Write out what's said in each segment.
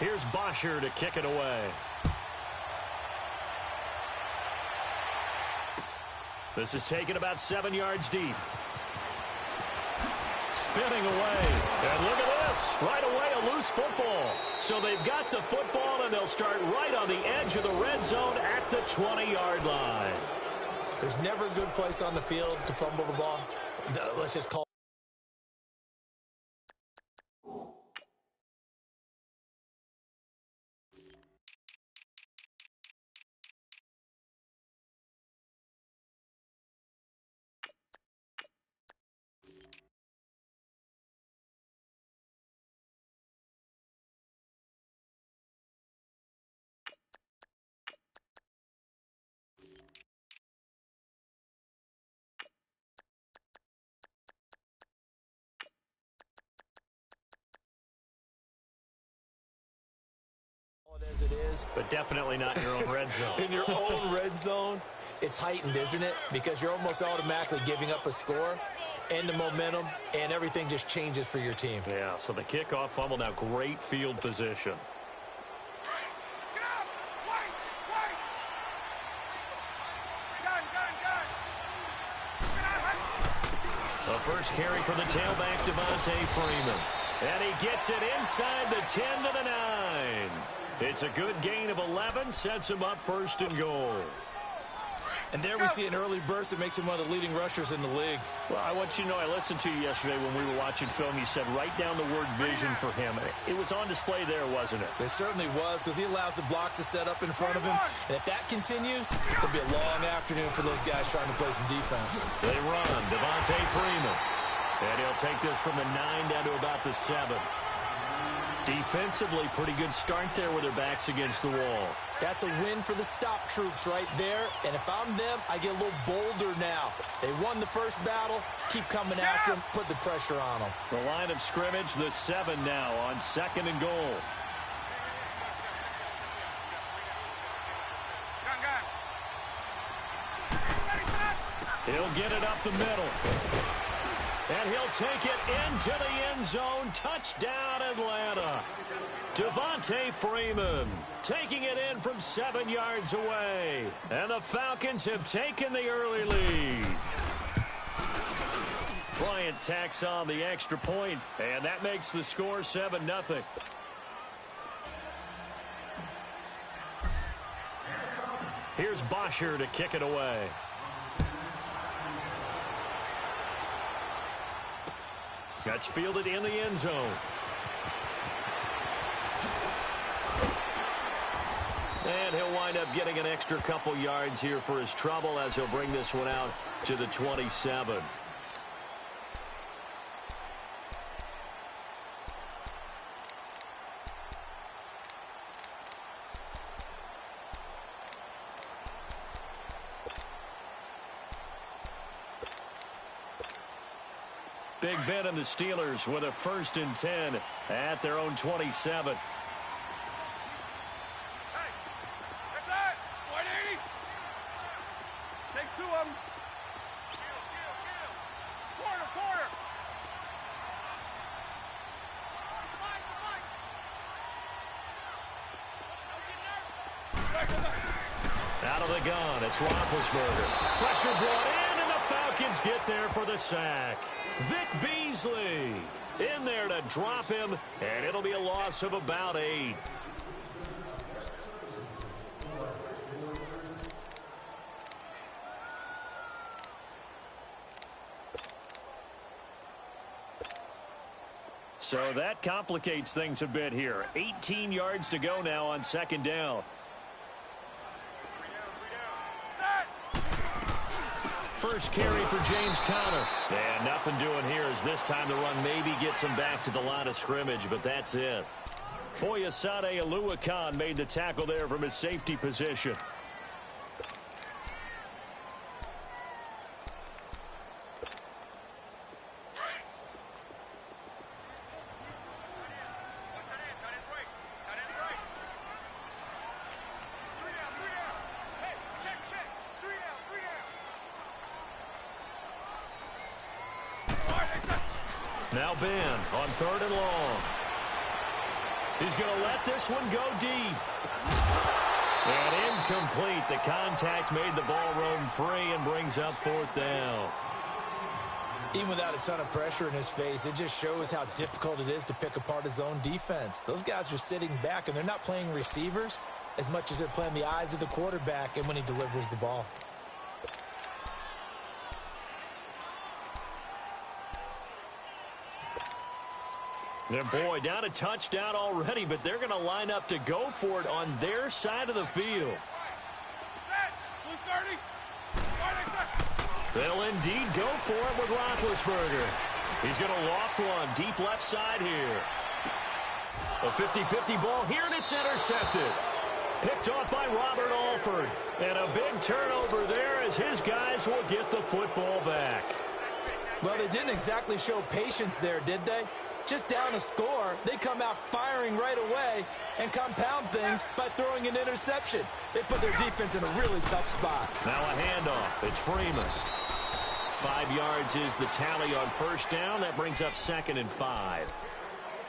Here's Bosher to kick it away. This is taken about 7 yards deep. Spinning away. And look at this. Right away, a loose football. So they've got the football, and they'll start right on the edge of the red zone at the 20-yard line. There's never a good place on the field to fumble the ball. Let's just call as it is. But definitely not in your own red zone. In your own red zone, it's heightened, isn't it? Because you're almost automatically giving up a score and the momentum, and everything just changes for your team. Yeah, so the kickoff fumble, now great field position. The first carry for the tailback, Devontae Freeman. And he gets it inside the 10 to the 9. It's a good gain of 11, sets him up first and goal. And there we see an early burst that makes him one of the leading rushers in the league. Well, I want you to know, I listened to you yesterday when we were watching film. You said write down the word vision for him. It was on display there, wasn't it? It certainly was, because he allows the blocks to set up in front of him. And if that continues, it'll be a long afternoon for those guys trying to play some defense. They run, Devontae Freeman. And he'll take this from the 9 down to about the 7. Defensively, pretty good start there with their backs against the wall. That's a win for the stop troops right there. And if I'm them, I get a little bolder now. They won the first battle. Keep coming after them. Put the pressure on them. The line of scrimmage, the 7 now on 2nd and goal. He'll get it up the middle. And he'll take it into the end zone. Touchdown, Atlanta. Devontae Freeman taking it in from 7 yards away. And the Falcons have taken the early lead. Bryant tacks on the extra point, and that makes the score 7-0. Here's Bosher to kick it away. That's fielded in the end zone. And he'll wind up getting an extra couple yards here for his trouble as he'll bring this one out to the 27. Big Ben and the Steelers with a 1st and 10 at their own 27. Out of the gun, it's Roethlisberger. Pressure brought in, and the Falcons get there for the sack. Vic Beasley in there to drop him, and it'll be a loss of about 8. So that complicates things a bit here. 18 yards to go now on 2nd down. First carry for James Conner. And nothing doing here as this time the run maybe gets him back to the line of scrimmage, but that's it. Foyesade Oluwakan made the tackle there from his safety position. Now Ben on 3rd and long. He's going to let this one go deep. And incomplete. The contact made the ball roam free and brings up fourth down. Even without a ton of pressure in his face, it just shows how difficult it is to pick apart his own defense. Those guys are sitting back, and they're not playing receivers as much as they're playing the eyes of the quarterback and when he delivers the ball. And boy, down a touchdown already, but they're going to line up to go for it on their side of the field. They'll indeed go for it with Roethlisberger. He's going to loft one deep left side here. A 50-50 ball here, and it's intercepted. Picked off by Robert Alford. And a big turnover there as his guys will get the football back. Well, they didn't exactly show patience there, did they? Just down a score, they come out firing right away and compound things by throwing an interception. They put their defense in a really tough spot. Now a handoff. It's Freeman. 5 yards is the tally on first down. That brings up 2nd and 5.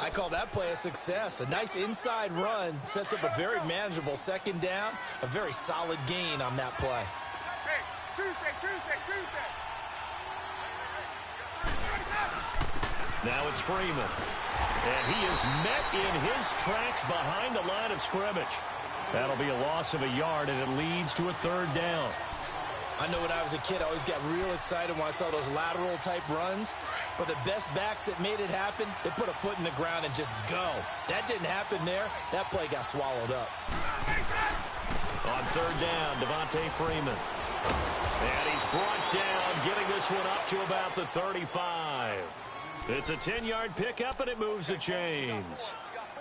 I call that play a success. A nice inside run sets up a very manageable 2nd down. A very solid gain on that play. Hey, Tuesday. Now it's Freeman. And he is met in his tracks behind the line of scrimmage. That'll be a loss of a yard, and it leads to a 3rd down. I know when I was a kid, I always got real excited when I saw those lateral-type runs. But the best backs that made it happen, they put a foot in the ground and just go. That didn't happen there. That play got swallowed up. On 3rd down, Devontae Freeman. And he's brought down, getting this one up to about the 35. It's a 10-yard pickup, and it moves the chains.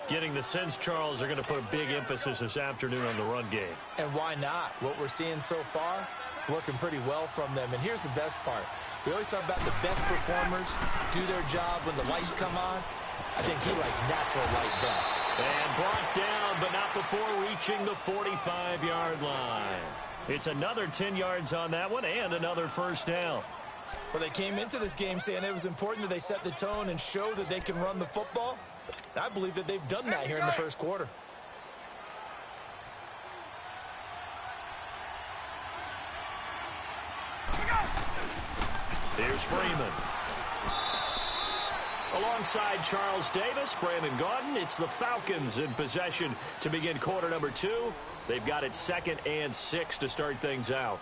Getting the sense, Charles, are going to put a big emphasis this afternoon on the run game. And why not? What we're seeing so far, working pretty well from them. And here's the best part. We always talk about the best performers do their job when the lights come on. I think he likes natural light best. And brought down, but not before reaching the 45-yard line. It's another 10 yards on that one and another 1st down. Well, they came into this game saying it was important that they set the tone and show that they can run the football. And I believe that they've done that here in the 1st quarter. Here's Freeman. Alongside Charles Davis, Brandon Gaudin, it's the Falcons in possession to begin quarter number 2. They've got it 2nd and 6 to start things out.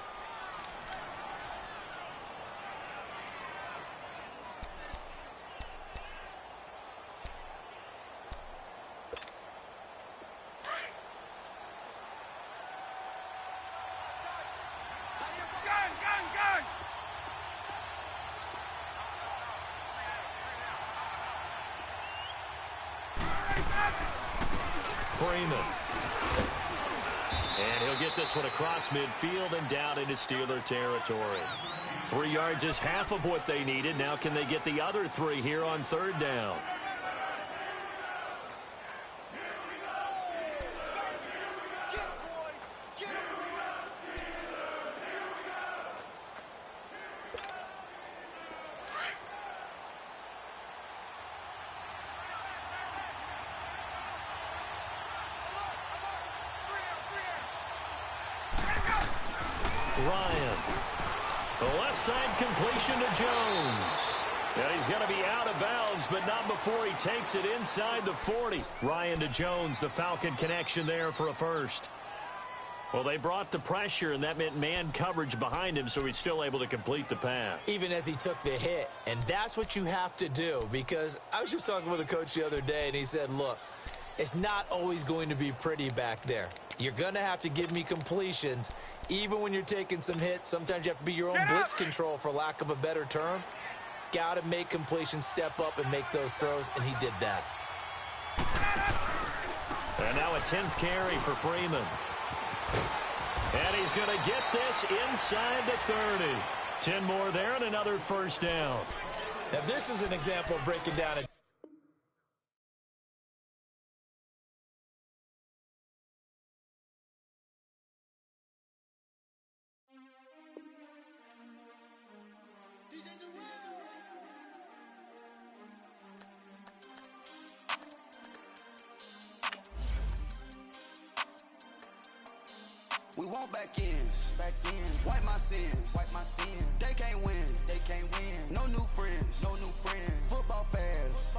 Freeman. And he'll get this one across midfield and down into Steeler territory. 3 yards is half of what they needed. Now can they get the other 3 here on 3rd down? Ryan. The left side completion to Jones. And he's going to be out of bounds, but not before he takes it inside the 40. Ryan to Jones, the Falcon connection there for a 1st. Well, they brought the pressure, and that meant man coverage behind him, so he's still able to complete the pass. Even as he took the hit. And that's what you have to do, because I was just talking with a coach the other day, and he said, look, it's not always going to be pretty back there. You're going to have to give me completions. Even when you're taking some hits, sometimes you have to be your own blitz control, for lack of a better term. Got to make completions, step up, and make those throws, and he did that. And now a 10th carry for Freeman. And he's going to get this inside the 30. 10 more there and another 1st down. Now, this is an example of breaking down a We want back ends. Wipe my sins. They can't win. No new friends. Football fast.